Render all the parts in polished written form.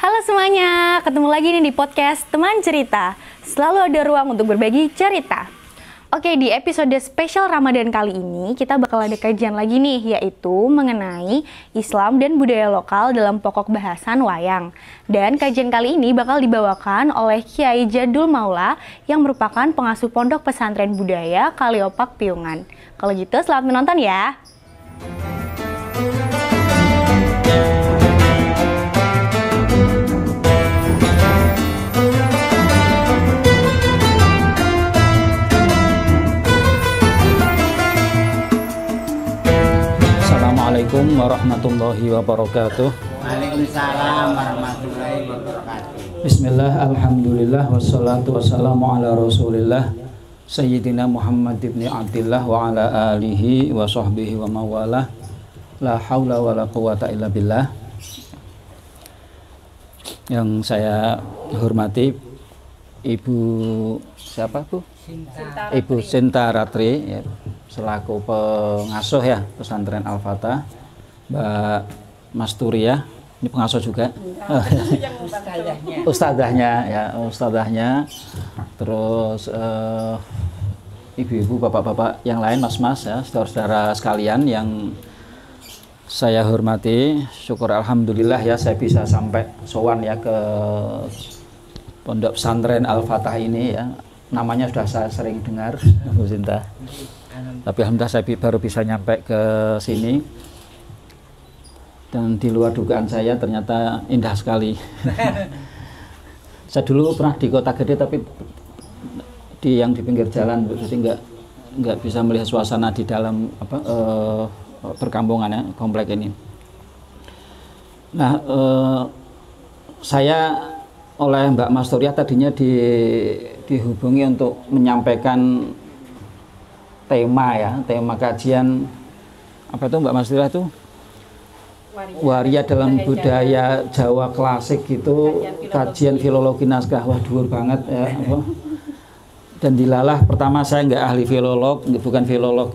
Halo semuanya, ketemu lagi nih di podcast Teman Cerita. Selalu ada ruang untuk berbagi cerita. Oke, di episode spesial Ramadan kali ini kita bakal ada kajian lagi nih, yaitu mengenai Islam dan budaya lokal dalam pokok bahasan wayang. Dan kajian kali ini bakal dibawakan oleh Kiai Jadul Maula yang merupakan pengasuh Pondok Pesantren Budaya Kaliopak Piungan. Kalau gitu selamat menonton ya. Assalamualaikum warahmatullahi wabarakatuh. Waalaikumsalam warahmatullahi wabarakatuh. Bismillah, alhamdulillah, wassalatu wassalamu ala rasulillah Sayyidina Muhammad ibn Abdillah wa ala alihi wa sahbihi wa mawalah. La hawla wa la quwata illa billah. Yang saya hormati Ibu siapa Bu? Ibu Sinta Ratri ya, selaku pengasuh ya pesantren Al-Fatah. Mbak Masturia ini pengasuh juga. Ustadzahnya. Terus ibu-ibu, bapak-bapak yang lain, mas-mas ya, saudara-saudara sekalian yang saya hormati. Syukur alhamdulillah ya saya bisa sampai sowan ya ke Pondok Pesantren Al-Fatah ini ya. Namanya sudah saya sering dengar, Bu Sinta. Tapi alhamdulillah saya baru bisa nyampe ke sini. Dan di luar dugaan saya ternyata indah sekali. Saya dulu pernah di Kota Gede tapi yang di pinggir jalan, jadi nggak bisa melihat suasana di dalam perkampungan ya, komplek ini. Nah, saya oleh Mbak Masturia tadinya dihubungi untuk menyampaikan tema kajian apa itu Mbak Masturia itu? Waria dalam budaya Jawa klasik gitu, kajian filologi naskah. Wah, dhuwur banget ya. Dan dilalah pertama saya nggak ahli filolog, bukan filolog,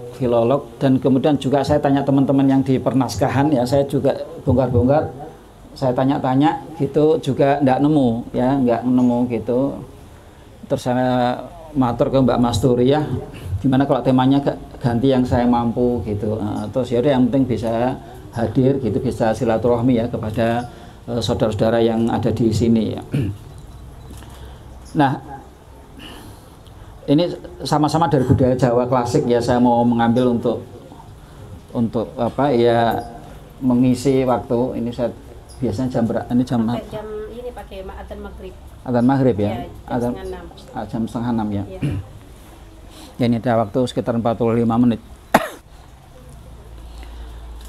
dan kemudian juga saya tanya teman-teman yang di pernaskahan ya, saya juga bongkar-bongkar, saya tanya-tanya gitu juga nggak nemu gitu. Terus saya matur ke Mbak Masturia, gimana kalau temanya ganti yang saya mampu gitu. Terus yaudah yang penting bisa hadir gitu, bisa silaturahmi ya kepada saudara-saudara yang ada di sini ya. Nah, ini sama-sama dari budaya Jawa klasik ya, saya mau mengambil untuk apa ya, mengisi waktu ini. Saya biasanya jam berapa? Ini jam ini pakai adzan maghrib. Adzan maghrib ya? Jam setengah 6. Jam 5:30 ya. Ya, ini ada waktu sekitar 45 menit.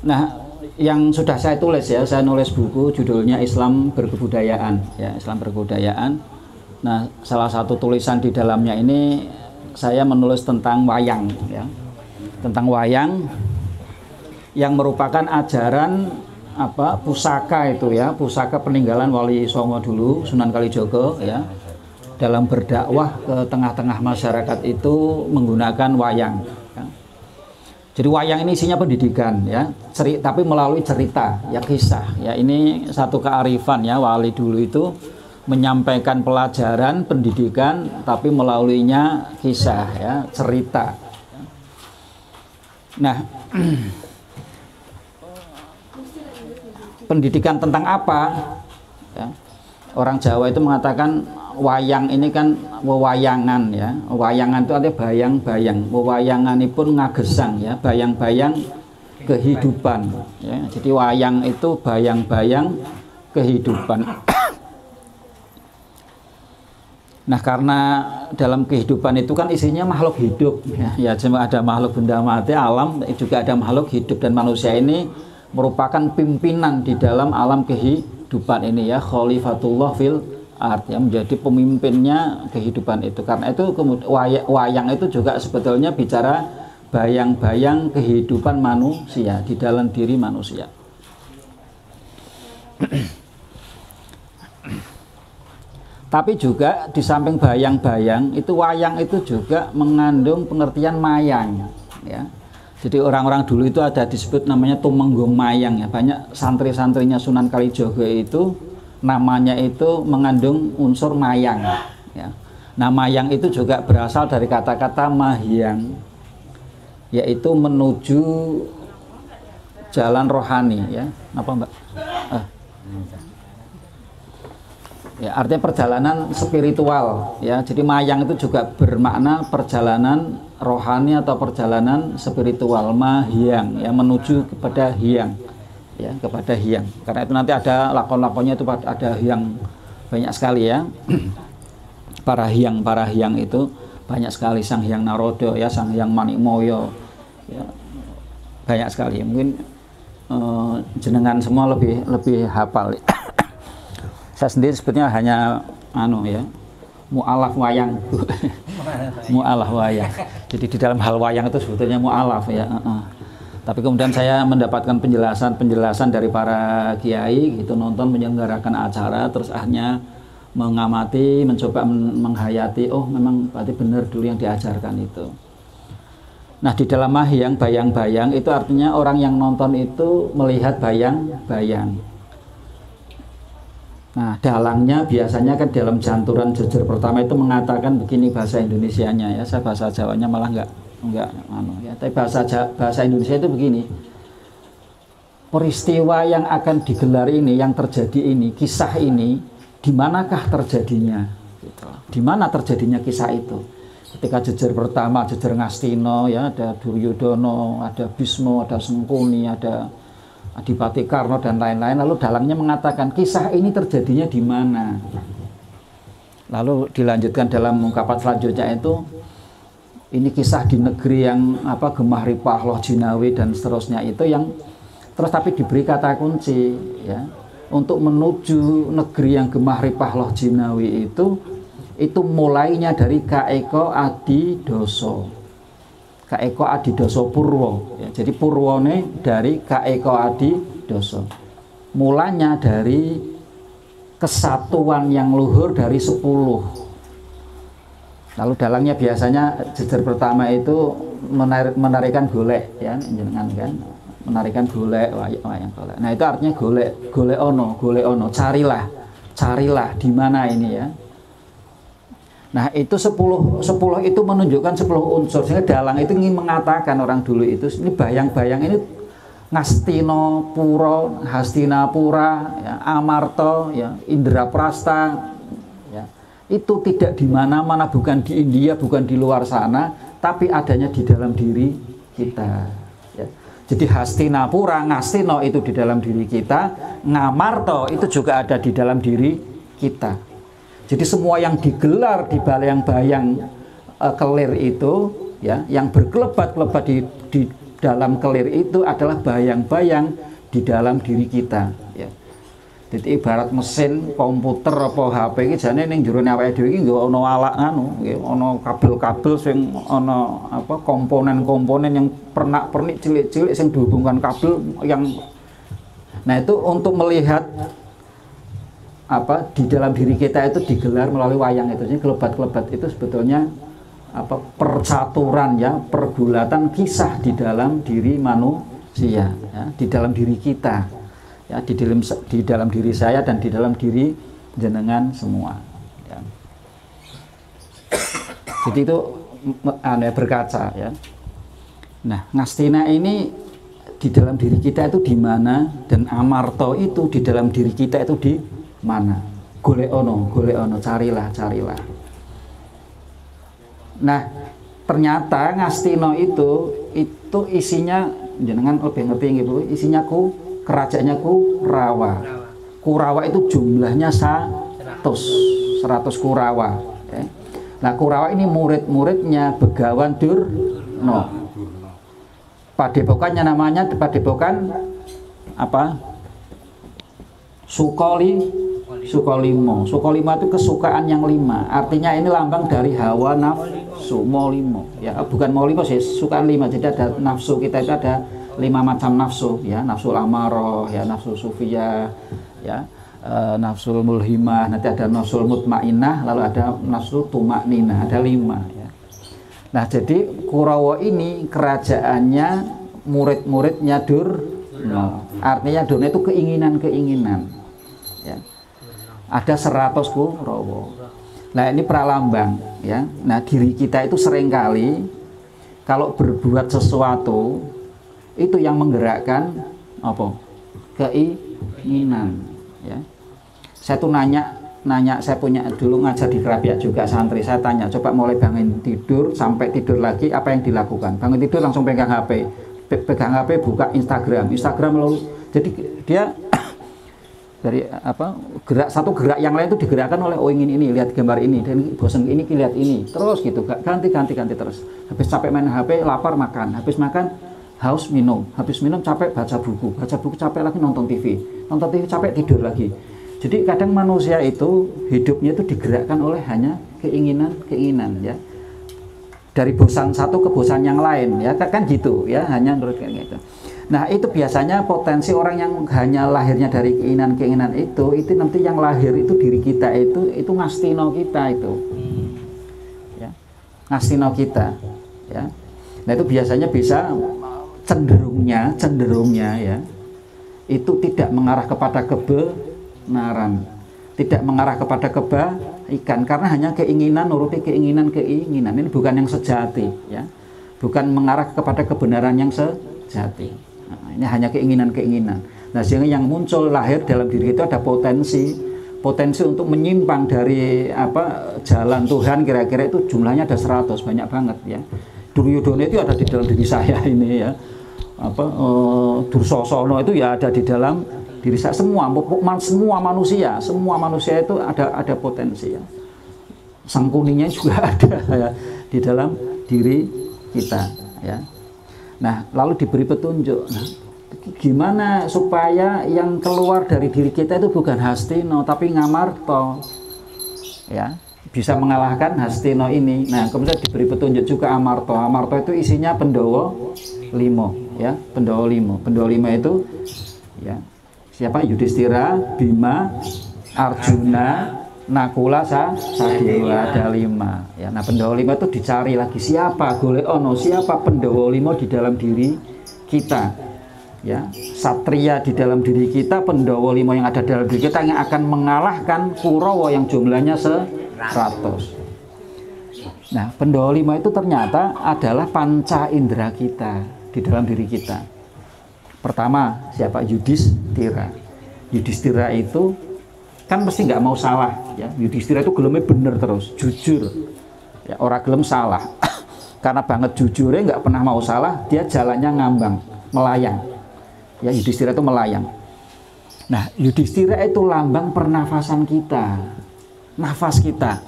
Nah, yang sudah saya tulis ya, saya nulis buku judulnya Islam Berkebudayaan ya, Islam Berkebudayaan. Nah, salah satu tulisan di dalamnya ini saya menulis tentang wayang ya. Tentang wayang yang merupakan ajaran pusaka itu ya, pusaka peninggalan Wali Songo dulu, Sunan Kalijogo ya. Dalam berdakwah ke tengah-tengah masyarakat itu menggunakan wayang. Ya. Jadi wayang ini isinya pendidikan ya, tapi melalui cerita ya, kisah ya. Ini satu kearifan ya, wali dulu itu menyampaikan pelajaran pendidikan tapi melaluinya kisah ya, cerita. Nah, pendidikan tentang apa ya? Orang Jawa itu mengatakan wayang ini kan wewayangan ya. Wayangan itu artinya bayang-bayang. Wewayanganipun ngagesang ya, bayang-bayang kehidupan ya. Jadi wayang itu bayang-bayang kehidupan. Nah, karena dalam kehidupan itu kan isinya makhluk hidup ya, cuma ada makhluk benda mati, alam, juga ada makhluk hidup, dan manusia ini merupakan pimpinan di dalam alam kehidupan ini ya, khalifatullah fil ard ya, menjadi pemimpinnya kehidupan itu. Karena itu wayang itu juga sebetulnya bicara bayang-bayang kehidupan manusia di dalam diri manusia. Tapi juga di samping bayang-bayang itu, wayang itu juga mengandung pengertian mayang ya. Jadi orang-orang dulu itu ada disebut namanya tumenggung mayang ya. Banyak santri-santrinya Sunan Kalijogo itu namanya itu mengandung unsur mayang ya. Nah, mayang itu juga berasal dari kata-kata mahyang, yaitu menuju jalan rohani ya. Apa Mbak? Ya, artinya perjalanan spiritual ya. Jadi mayang itu juga bermakna perjalanan rohani atau perjalanan spiritual, mahyang ya, menuju kepada hyang ya, kepada hyang. Karena itu nanti ada lakon-lakonnya itu ada hyang banyak sekali ya. para hyang itu banyak sekali, Sang Hyang Naroda ya, Sang Hyang Manikmaya ya, banyak sekali. Mungkin jenengan semua lebih hafal. Saya sendiri sebetulnya hanya ya, mu'alaf wayang. Mu'alaf wayang. Jadi di dalam hal wayang itu sebetulnya mu'alaf ya. Tapi kemudian saya mendapatkan penjelasan dari para kiai gitu, nonton menyelenggarakan acara, terus akhirnya mengamati, mencoba menghayati, oh memang berarti benar dulu yang diajarkan itu. Nah, di dalam mahyang, bayang-bayang itu artinya orang yang nonton itu melihat bayang-bayang. Nah, dalangnya biasanya kan dalam janturan jejer pertama itu mengatakan begini bahasa Indonesianya ya. Saya bahasa Jawanya malah enggak ya. Tapi bahasa Indonesia itu begini. Peristiwa yang akan digelar ini, yang terjadi ini, kisah ini, di manakah terjadinya? Gitu. Di mana terjadinya kisah itu? Ketika jejer pertama, jejer Ngastina ya, ada Duryodono, ada Bisma, ada Sengkuni, ada Adipati Karna dan lain-lain. Lalu dalangnya mengatakan kisah ini terjadinya di mana. Lalu dilanjutkan dalam ungkapan selanjutnya itu, ini kisah di negeri yang gemah ripah loh jinawi dan seterusnya itu yang terus tapi diberi kata kunci ya, untuk menuju negeri yang gemah ripah loh jinawi itu mulainya dari Kaeko Adidoso. Kaeko Adidoso Purwo ya, jadi purwone dari Kaeko Adidoso, mulanya dari kesatuan yang luhur dari 10. Lalu dalangnya biasanya jejer pertama itu menarikan golek ya, jenengan kan menarikan golek wayang golek. Nah, itu artinya golek ono, carilah di mana ini ya. Nah, itu 10 itu menunjukkan 10 unsur. Sehingga dalang itu ingin mengatakan orang dulu itu, ini bayang-bayang ini Ngastinapura, Hastinapura, ya, Amarta, ya, Indraprasta, ya. Itu tidak di mana-mana, bukan di India, bukan di luar sana, tapi adanya di dalam diri kita. Ya. Jadi Hastinapura, Ngastina itu di dalam diri kita, Ngamarta itu juga ada di dalam diri kita. Jadi semua yang digelar di bayang-bayang kelir itu, ya, yang berkelebat-kelebat di dalam kelir itu adalah bayang-bayang di dalam diri kita. Ya. Jadi ibarat mesin komputer apa HP iki jane ning jero awake dhewe iki nggo ana alak ana kabel-kabel sing ana komponen-komponen yang pernak-pernik cilik-cilik sing dihubungkan kabel yang. Nah, itu untuk melihat di dalam diri kita itu digelar melalui wayang itu. Jadi kelebat-kelebat itu sebetulnya percaturan ya, pergulatan kisah di dalam diri manusia ya, di dalam diri kita ya, di dalam diri saya dan di dalam diri jenengan semua ya. Jadi itu berkaca ya. Nah, Ngastina ini di dalam diri kita itu di mana, dan Amarta itu di dalam diri kita itu di mana? Golek ono, carilah. Nah, ternyata Ngastina itu isinya jenengan lebih ngerti nggih Bu, isinya kerajaannya Kurawa. Kurawa itu jumlahnya 100 Kurawa ya. Nah, Kurawa ini murid-muridnya Begawan Durna. Padepokannya namanya padepokan apa? Sukolimo. Sukolimo itu kesukaan yang 5. Artinya ini lambang dari hawa nafsu, molimo. Ya, bukan molimo sih, sukaan 5. Jadi ada nafsu kita itu ada 5 macam nafsu, ya, nafsul amaroh, ya, nafsu sufiyah, ya, nafsul mulhimah, nanti ada nafsul mutmainah, lalu ada nafsu tumakninah, ada 5. Ya. Nah, jadi Kurawa ini kerajaannya murid-muridnya Durna. Artinya Durna itu keinginan. Ya. ada 100 Kurawa. Nah ini pralambang ya. Nah diri kita itu seringkali kalau berbuat sesuatu itu yang menggerakkan apa? Keinginan ya. Saya tuh nanya, saya punya dulu ngajar di Kerapiak juga santri, saya tanya, coba mulai bangun tidur sampai tidur lagi apa yang dilakukan? Bangun tidur langsung pegang HP, buka Instagram lalu, jadi dia dari apa satu gerak yang lain itu digerakkan oleh ingin ini, lihat gambar ini, dan bosan ini lihat ini, terus gitu, ganti terus. Habis capek main HP, lapar makan, habis makan haus minum, habis minum capek baca buku capek lagi nonton TV capek tidur lagi. Jadi kadang manusia itu hidupnya itu digerakkan oleh hanya keinginan ya, dari bosan satu ke bosan yang lain ya, kan gitu ya, hanya menurut kayak gitu. Nah itu biasanya potensi orang yang hanya lahirnya dari keinginan itu nanti yang lahir itu diri kita itu ngastino kita itu ya, ngastino kita ya. Nah itu biasanya bisa cenderungnya ya itu tidak mengarah kepada kebenaran, tidak mengarah kepada kebaikan, karena hanya keinginan, nuruti keinginan ini bukan yang sejati ya, bukan mengarah kepada kebenaran yang sejati. Nah, ini hanya keinginan. Nah sehingga yang muncul lahir dalam diri itu ada potensi untuk menyimpang dari apa jalan Tuhan, kira-kira itu jumlahnya ada 100, banyak banget ya. Duryodhana itu ada di dalam diri saya ini ya, Dursasana itu ya ada di dalam diri saya, semua manusia itu ada potensi ya. Sangkuninya juga ada ya, di dalam diri kita ya. Nah lalu diberi petunjuk, nah, gimana supaya yang keluar dari diri kita itu bukan Hastino tapi Ngamarta ya, bisa mengalahkan Hastino ini. Nah kemudian diberi petunjuk juga Amarta itu isinya Pandhawa 5 ya, Pandhawa 5 itu ya siapa? Yudhistira, Bima, Arjuna, Nakula, Sadewa, ada 5 ya. Nah Pandhawa 5 itu dicari lagi, siapa siapa Pandhawa 5 di dalam diri kita ya, Satria di dalam diri kita, Pandhawa 5 yang ada dalam diri kita yang akan mengalahkan Kurawa yang jumlahnya 100. Nah Pandhawa 5 itu ternyata adalah panca indera kita di dalam diri kita. Pertama siapa? Yudhistira itu kan mesti nggak mau salah ya. Yudhistira itu gelemnya bener terus, jujur ya, orang gelem salah karena banget jujurnya, nggak pernah mau salah, dia jalannya ngambang, melayang ya. Yudhistira itu melayang. Nah Yudhistira itu lambang pernafasan kita, nafas kita,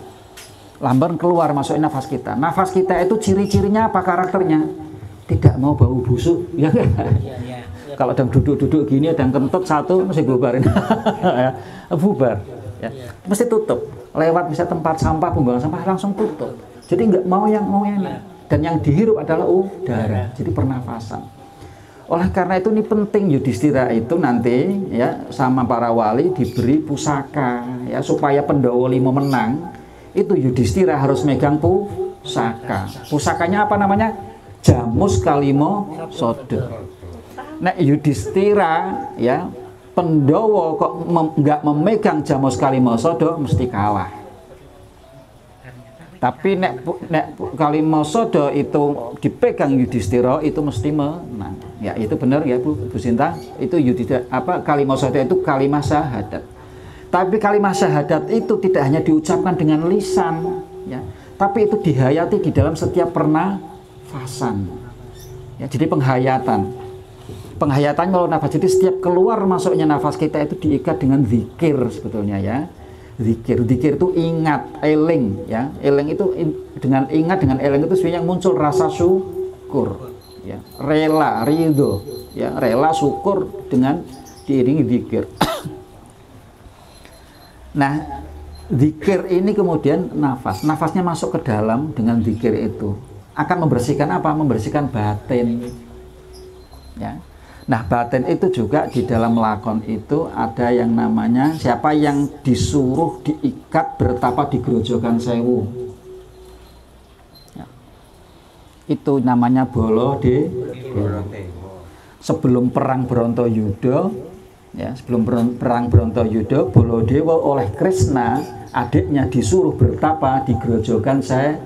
lambang keluar masukin nafas kita. Nafas kita itu ciri-cirinya apa, karakternya? Tidak mau bau busuk ya. Kalau ada duduk gini, ada yang kentut satu mesti bubarin ya, bubar ya, mesti tutup. Lewat bisa tempat sampah, pembuangan sampah langsung tutup. Jadi nggak mau yang dan yang dihirup adalah udara, jadi pernafasan. Oleh karena itu ini penting Yudhistira itu nanti ya sama para wali diberi pusaka ya, supaya Pandhawa 5 menang itu Yudhistira harus megang pusaka. Pusakanya apa namanya? Jamus Kalima Sada. Nah Yudhistira ya, Pandhawa kok nggak memegang Jamus Kalima Sada mesti kalah. Tapi nek Kalima Sada itu dipegang Yudhistira itu mesti menang. Ya itu benar ya Bu Sinta, itu Yudhistira Kalima Sada itu kalimah syahadat. Tapi kalimah syahadat itu tidak hanya diucapkan dengan lisan ya, tapi itu dihayati di dalam setiap pernafasan. Ya, jadi penghayatan melalui nafas. Jadi setiap keluar masuknya nafas kita itu diikat dengan zikir sebetulnya ya. Zikir itu ingat, eling ya. Eling itu dengan ingat, dengan eling itu sebenarnya muncul rasa syukur ya. Rela, ridho ya, rela syukur dengan diiringi zikir. Nah, zikir ini kemudian nafasnya masuk ke dalam dengan zikir itu akan membersihkan apa? Membersihkan batin ya. Nah batin itu juga di dalam lakon itu ada yang namanya siapa yang disuruh diikat bertapa di Grojogan Sewu ya. Itu namanya Baladewa. Sebelum perang Brontoyuda Ya, sebelum perang Brontoyuda, Baladewa oleh Krishna, adiknya, disuruh bertapa di grojogan saya.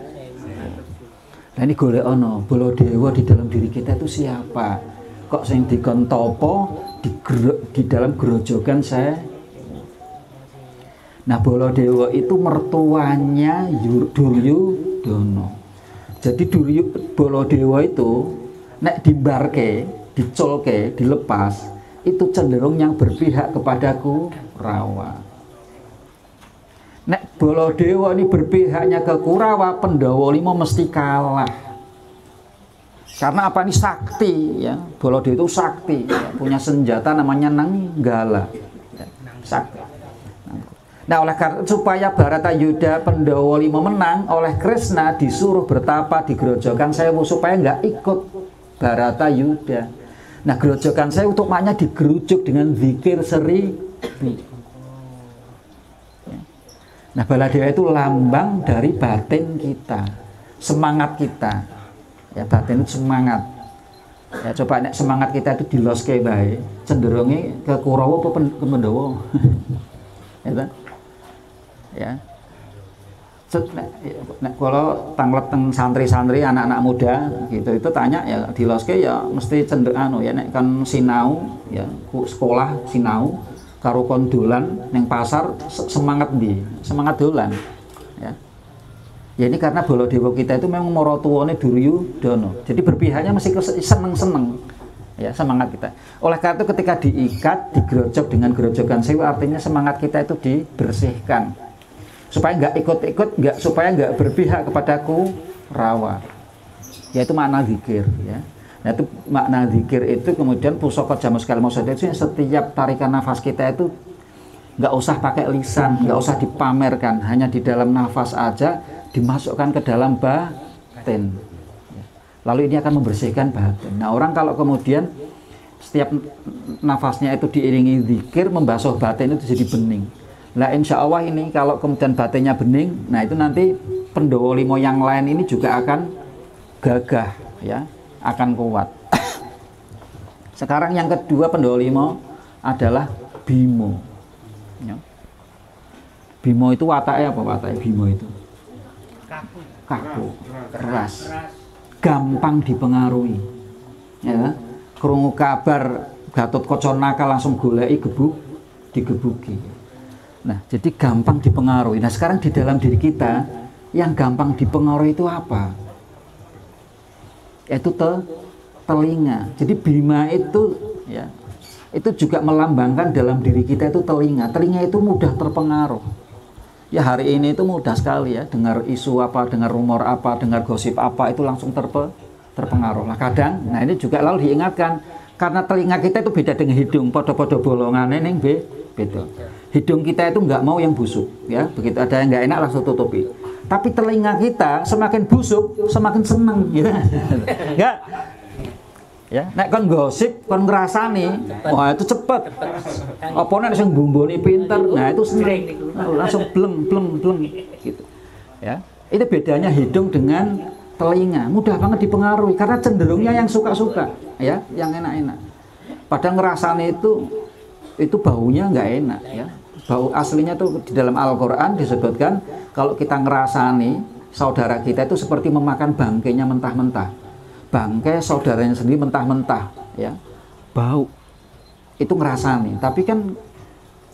Nah ini golek ono, Baladewa di dalam diri kita itu siapa? Kok sing dikon topo di dalam grojogan saya? Nah Baladewa itu mertuanya Duryudana. Jadi Baladewa itu nek dimbarke, dicolke, dilepas, itu cenderung yang berpihak kepadaku Kurawa. Nek Baladewa ini berpihaknya ke Kurawa, Pandhawa 5 mesti kalah. Karena apa, ini sakti ya. Baladewa itu sakti ya. Punya senjata namanya Nanggala ya. Sakti. Nah oleh karena supaya Bharatayuda Pandhawa 5 menang, oleh Krishna disuruh bertapa di grojogan Sewu supaya nggak ikut Bharatayuda. Nah grojogan saya untuk maknya digerujuk dengan zikir seribu. Nah Baladewa itu lambang dari batin kita, semangat kita. Ya batin itu semangat. Ya coba nek semangat kita itu diloske bae, cenderungnya ke Kurawa apa ke Pandhawa. Ya. Ya. Nek kalau tanglet teng santri-santri anak-anak muda gitu itu tanya ya di loske ya mesti cenderung ya nek kan sinau ya sekolah sinau karo kon dolan ning pasar semangat dolan ya. Ya ini karena Baladewa kita itu memang maratuwane Duryudana. Jadi berpihaknya mesti seneng-seneng ya semangat kita. Oleh karena itu ketika diikat digrojok dengan grojogan sewu artinya semangat kita itu dibersihkan. Supaya nggak ikut-ikut, supaya nggak berpihak kepadaku Rawa, yaitu makna zikir ya. Nah itu makna zikir itu kemudian pusaka jamus kalmo itu setiap tarikan nafas kita itu nggak usah pakai lisan, nggak usah dipamerkan, hanya di dalam nafas aja dimasukkan ke dalam batin. Lalu ini akan membersihkan batin. Nah orang kalau kemudian setiap nafasnya itu diiringi zikir, membasuh batin itu jadi bening. Nah insya Allah ini kalau kemudian batinnya bening, nah itu nanti Pandhawa 5 yang lain ini juga akan gagah ya, akan kuat. Sekarang yang kedua Pandhawa 5 adalah Bima ya. Bima itu wataknya apa wataknya Bima itu? Kaku, keras, gampang dipengaruhi ya. Krungu kabar Gatotkaca langsung goleki digebuki. Nah, jadi gampang dipengaruhi. Nah, sekarang di dalam diri kita yang gampang dipengaruhi itu apa? Yaitu telinga. Jadi Bima itu ya, itu juga melambangkan dalam diri kita itu telinga. Telinga itu mudah terpengaruh. Ya hari ini itu mudah sekali ya, dengar isu apa, dengar rumor apa, dengar gosip apa itu langsung terpengaruh. Nah, kadang, nah ini juga lalu diingatkan karena telinga kita itu beda dengan hidung, podo-podo bolongannya ning beda. Hidung kita itu nggak mau yang busuk, ya. Begitu ada yang nggak enak langsung tutupi. Tapi telinga kita semakin busuk, semakin seneng, gitu. Nggak? Ya, nek kon gosip, kon ngrasani, wah itu cepet. Apa nek sing bumboni pinter, nah itu seneng. Langsung bleng gitu. Ya. Itu bedanya hidung dengan telinga. Mudah banget dipengaruhi karena cenderungnya yang suka-suka, ya, yang enak-enak. Padahal ngrasani itu baunya nggak enak, ya. Bau aslinya tuh di dalam Al-Quran disebutkan kalau kita ngerasani saudara kita itu seperti memakan bangkainya mentah-mentah. Bangkai saudaranya sendiri mentah-mentah, ya, bau. Itu ngerasani, tapi kan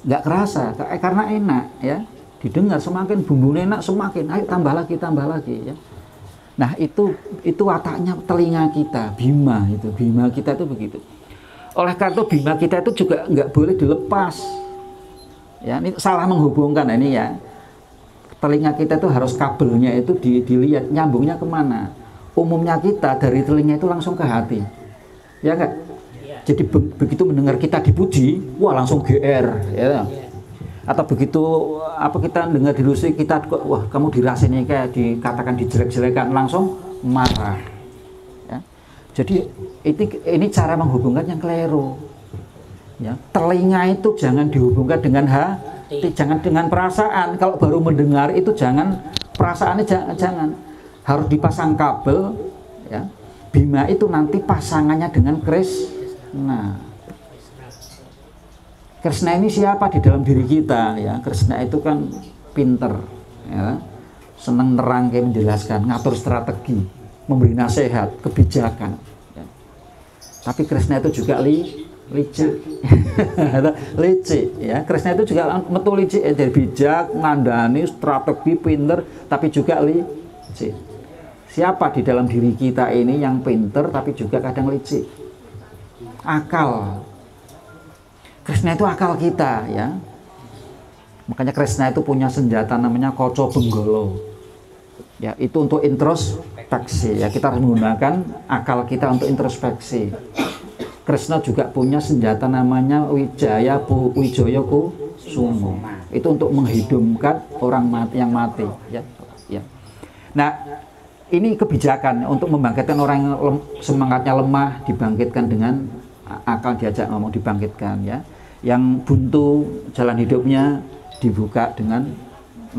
nggak kerasa karena enak, ya. Didengar semakin bumbunya enak semakin, ayo tambah lagi, ya. Nah itu wataknya telinga kita, Bima kita itu begitu. Oleh karena itu Bima kita itu juga nggak boleh dilepas. Ya, ini salah menghubungkan ini ya. Telinga kita itu harus kabelnya itu dilihat nyambungnya kemana. Umumnya kita dari telinga itu langsung ke hati, ya enggak? Jadi begitu mendengar kita dipuji, wah langsung GR, ya. Atau begitu apa kita dengar dilusi kita, wah kamu dirasini kayak dikatakan dijelek-jelekan, langsung marah. Ya. Jadi ini cara menghubungkan yang keliru. Ya, telinga itu jangan dihubungkan dengan hati, jangan dengan perasaan. Kalau baru mendengar itu jangan, perasaannya jangan. Harus dipasang kabel, ya. Bima itu nanti pasangannya dengan Krishna. Krishna ini siapa di dalam diri kita ya. Krishna itu kan pinter ya, seneng nerang kayak menjelaskan, ngatur strategi, memberi nasihat, kebijakan ya. Tapi Krishna itu juga licik licik ya. Krishna itu juga metu licik dari bijak, ngandani, strategi, pinter, tapi juga licik. Siapa di dalam diri kita ini yang pinter tapi juga kadang licik? Akal. Krishna itu akal kita ya. Makanya Krishna itu punya senjata namanya Koco Benggolo. Ya, itu untuk introspeksi ya. Kita harus menggunakan akal kita untuk introspeksi. Krishna juga punya senjata namanya Wijaya Kusumo. Itu untuk menghidupkan orang yang mati ya. Ya. Nah, ini kebijakan untuk membangkitkan orang yang semangatnya lemah, dibangkitkan dengan akal, diajak ngomong, dibangkitkan ya. Yang buntu jalan hidupnya dibuka dengan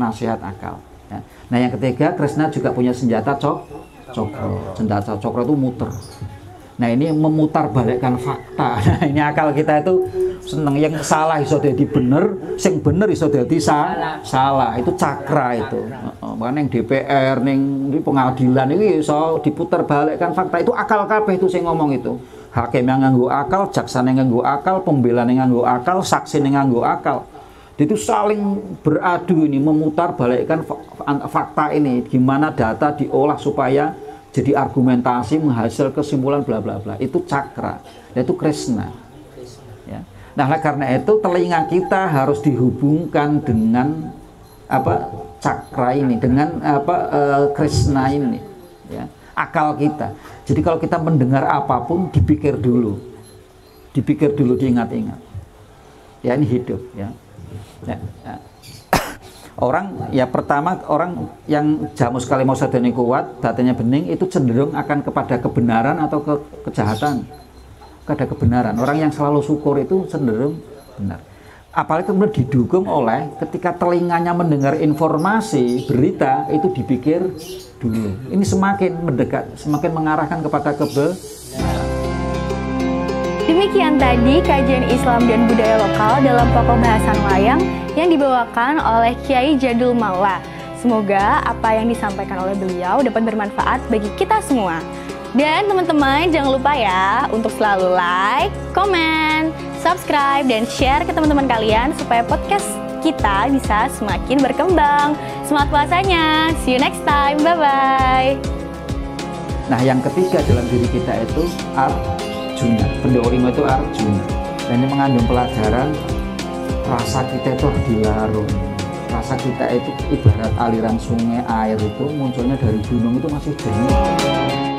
nasihat akal ya. Nah, yang ketiga, Krishna juga punya senjata cokro. Senjata cokro itu muter. Nah, ini memutar balikkan fakta. Nah, ini akal kita itu seneng yang salah iso dadi bener, sing bener iso dadi salah. Itu cakra itu. Makanya yang DPR, ning pengadilan ini iso diputar balikkan fakta. Itu akal kabeh itu sing ngomong itu. Hakim yang nganggo akal, jaksa yang nganggo akal, pembela yang nganggo akal, saksi yang nganggo akal. Itu saling beradu ini, memutar balikkan fakta ini, gimana data diolah supaya jadi argumentasi, menghasil kesimpulan bla bla bla. Itu cakra, yaitu Krishna. Ya. Nah, karena itu telinga kita harus dihubungkan dengan apa cakra ini, dengan Krishna ini. Ya. Akal kita. Jadi kalau kita mendengar apapun dipikir dulu, diingat-ingat. Ya, ini hidup ya. Ya, ya. Orang ya pertama orang yang jamu sekali mau sadani kuat, datanya bening, itu cenderung akan kepada kebenaran atau kejahatan. Kepada kebenaran. Orang yang selalu syukur itu cenderung benar. Apalagi kemudian didukung oleh ketika telinganya mendengar informasi berita itu dipikir dulu. Ini semakin mendekat, semakin mengarahkan kepada kebenaran. Demikian tadi kajian Islam dan budaya lokal dalam pokok bahasan wayang yang dibawakan oleh Kiai Jadul Maula. Semoga apa yang disampaikan oleh beliau dapat bermanfaat bagi kita semua. Dan teman-teman jangan lupa ya untuk selalu like, komen, subscribe, dan share ke teman-teman kalian supaya podcast kita bisa semakin berkembang. Semangat puasanya, see you next time, bye-bye. Nah, yang ketiga dalam diri kita itu Arjuna. Pendorima itu Arjuna. Dan ini mengandung pelajaran rasa kita itu harus dilarung. Rasa kita itu ibarat aliran sungai, air itu munculnya dari gunung itu masih jernih.